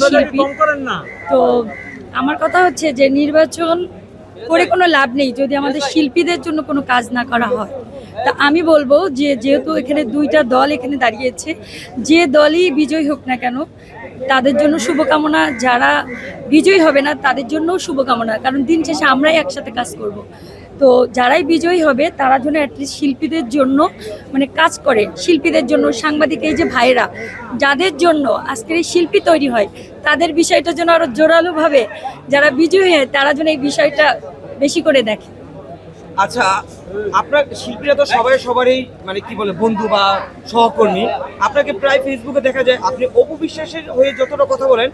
সবাই শিল্পী। তো আমার কথা হচ্ছে যে নির্বাচন করে কোনো লাভ নেই যদি আমাদের শিল্পীদের জন্য কোনো কাজ না করা হয়। তা আমি বলবো যে যেহেতু এখানে দুইটা দল এখানে দাঁড়িয়েছে, যে দলই বিজয়ী হোক না কেন তাদের জন্য শুভকামনা, যারা বিজয়ী হবে না তাদের জন্যও শুভকামনা, কারণ দিন শেষে আমরাই একসাথে কাজ করব। তো যারাই বিজয়ী হবে তারা যেন অ্যাটলিস্ট শিল্পীদের জন্য মানে কাজ করে, শিল্পীদের জন্য, সাংবাদিক এই যে ভাইরা যাদের জন্য আজকের এই শিল্পী তৈরি হয় তাদের বিষয়টা যেন আরো জোরালোভাবে যারা বিজয়ী হয় তারা যেন এই বিষয়টা বেশি করে দেখে। আচ্ছা, আপনার শিল্পীরা তো সবাই সবারই মানে কি বলে বন্ধু বা সহকর্মী। আপনাকে প্রায় ফেসবুকে দেখা যায় আপনি অপু বিশ্বাসের হয়ে যতটা কথা বলেন,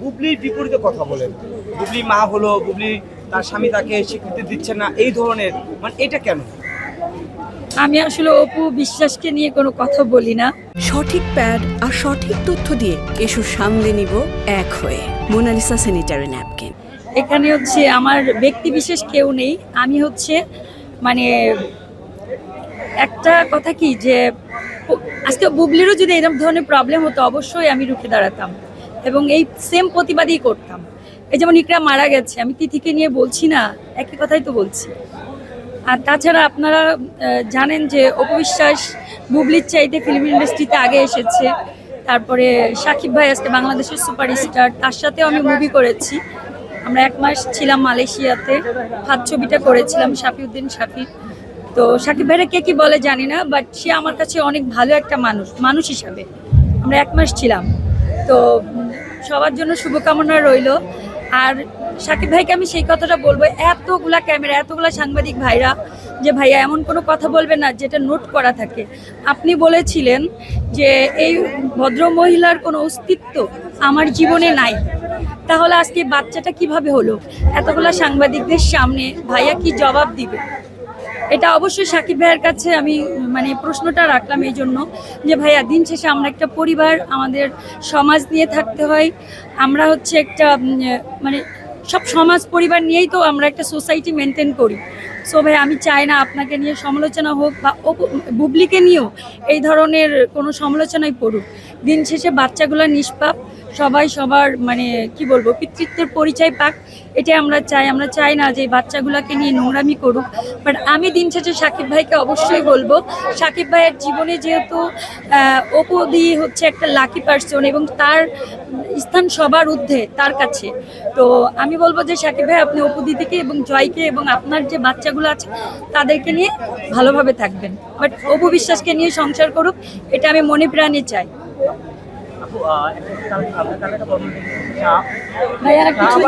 বুবলির বিপরীতে কথা বলেন। বুবলি মা হলো, বুবলি তার স্বামী তাকে স্বীকৃতি দিচ্ছে না, এই ধরনের, মানে এটা কেন? আমি আসলে অপু বিশ্বাসকে নিয়ে কোনো কথা বলি না। সঠিক প্যাড আর সঠিক তথ্য দিয়ে এসো সামলে নিব এক হয়ে। Monalisa sanitary napkin. এখানে হচ্ছে আমার ব্যক্তি বিশেষ কেউ নেই। আমি হচ্ছে মানে একটা কথা কি যে আজকে বুবলিরও যদি এরকম ধরনের প্রবলেম হতো অবশ্যই আমি রুখে দাঁড়াতাম এবং এই সেম প্রতিবাদই করতাম। এই যেমন ইকরা মারা গেছে, আমি তিথিকে নিয়ে বলছি না, একই কথাই তো বলছি। আর তাছাড়া আপনারা জানেন যে অপু বিশ্বাস বুবলির চাইতে ফিল্ম ইন্ডাস্ট্রিতে আগে এসেছে। তারপরে সাকিব ভাই আজকে বাংলাদেশের সুপারস্টার, তার সাথেও আমি মুভি করেছি। আমরা 1 মাস ছিলাম মালয়েশিয়াতে, হাত ছবিটা করেছিলাম শাফিউদ্দিন শাফি। তো সাকিব ভাইরা কে কি বলে জানি না, বাট সে আমার কাছে অনেক ভালো একটা মানুষ হিসাবে। আমরা 1 মাস ছিলাম। তো সবার জন্য শুভকামনা রইল। আর সাকিব ভাইকে আমি সেই কথাটা বলবো, এতগুলা ক্যামেরা, এতগুলা সাংবাদিক ভাইরা, যে ভাইয়া এমন কোনো কথা বলবে না যেটা নোট করা থাকে। আপনি বলেছিলেন যে এই ভদ্র মহিলার কোনো অস্তিত্ব আমার জীবনে নাই, তাহলে আজকে বাচ্চাটা কিভাবে হলো? এতগুলা সাংবাদিকদের সামনে ভাইয়া কি জবাব দিবে? এটা অবশ্যই সাকিব ভাইয়ের কাছে আমি মানে প্রশ্নটা রাখলাম এই জন্য যে ভাইয়া দিন শেষে আমরা একটা পরিবার, আমাদের সমাজ নিয়ে থাকতে হয়। আমরা হচ্ছে একটা মানে সব সমাজ পরিবার নিয়েই তো আমরা একটা সোসাইটি মেনটেন করি। সো ভাই আমি চাই না আপনাকে নিয়ে সমালোচনা হোক বা বুবলিকে নিয়েও এই ধরনের কোনো সমালোচনাই পড়ুক। দিন শেষে বাচ্চাগুলো নিষ্পাপ, সবাই সবার মানে কি বলবো পিতৃত্বের পরিচয় পাক, এটাই আমরা চাই। আমরা চাই না যে বাচ্চাগুলোকে নিয়ে নোংরামি করুক। বাট আমি দিন শেষে সাকিব ভাইকে অবশ্যই বলবো, সাকিব ভাইয়ের জীবনে যেহেতু অপু দি হচ্ছে একটা লাকি পার্সন এবং তার স্থান সবার ঊর্ধ্বে তার কাছে। তো আমি বলবো যে সাকিব ভাই আপনি অপু দিদিকে এবং জয়কে এবং আপনার যে বাচ্চাগুলো আছে তাদেরকে নিয়ে ভালোভাবে থাকবেন, বাট অপু বিশ্বাসকে নিয়ে সংসার করুক, এটা আমি মনে প্রাণে চাই। ভাই আর কিছু